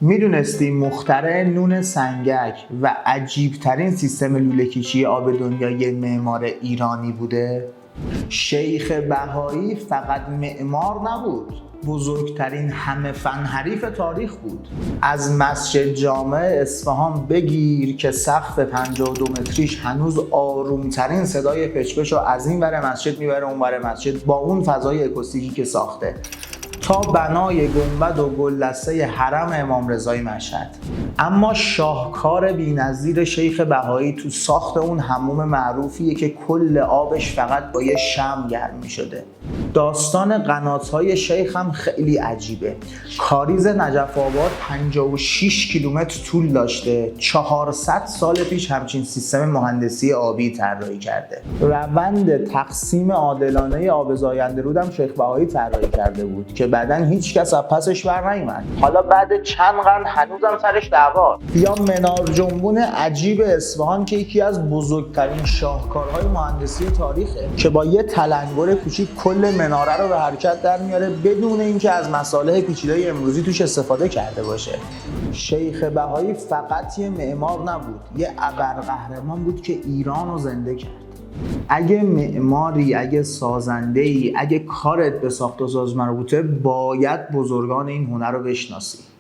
میدونستی مخترع نون سنگک و عجیبترین سیستم لوله کشی آب دنیا یه معمار ایرانی بوده؟ شیخ بهایی فقط معمار نبود، بزرگترین همه فن حریف تاریخ بود. از مسجد جامع اصفهان بگیر که سقف 52 متریش هنوز آرومترین صدای پچ‌پچ رو از این ور مسجد میبره اون ور مسجد با اون فضای اکوستیکی که ساخته، تا بنای گنبد و گلدسته حرم امام رضای مشهد. اما شاهکار بی‌نظیر شیخ بهایی تو ساخت اون حموم معروفیه که کل آبش فقط با یه شمع گرم می‌شده. داستان قنات‌های شیخ هم خیلی عجیبه. کاریز نجف آباد 56 کیلومتر طول داشته، 400 سال پیش همچین سیستم مهندسی آبی طراحی کرده. روند تقسیم عادلانه آب زاینده رود هم شیخ بهایی طراحی کرده بود که بعداً هیچ کس از پسش بر نیومد. حالا بعد چند قرن هنوزم سرش دعوا. یا منار جنبون عجیب اصفهان که یکی از بزرگترین شاهکارهای مهندسی تاریخه که با یه تلنگر کوچیک کل مناره رو به حرکت در میاره بدون اینکه از مصالح پیچیده امروزی توش استفاده کرده باشه. شیخ بهایی فقط یه معمار نبود، یه ابرقهرمان بود که ایران رو زنده کرد. اگه معماری، اگه سازنده‌ای، اگه کارت به ساخت و ساز مربوطه، باید بزرگان این هنر رو بشناسی.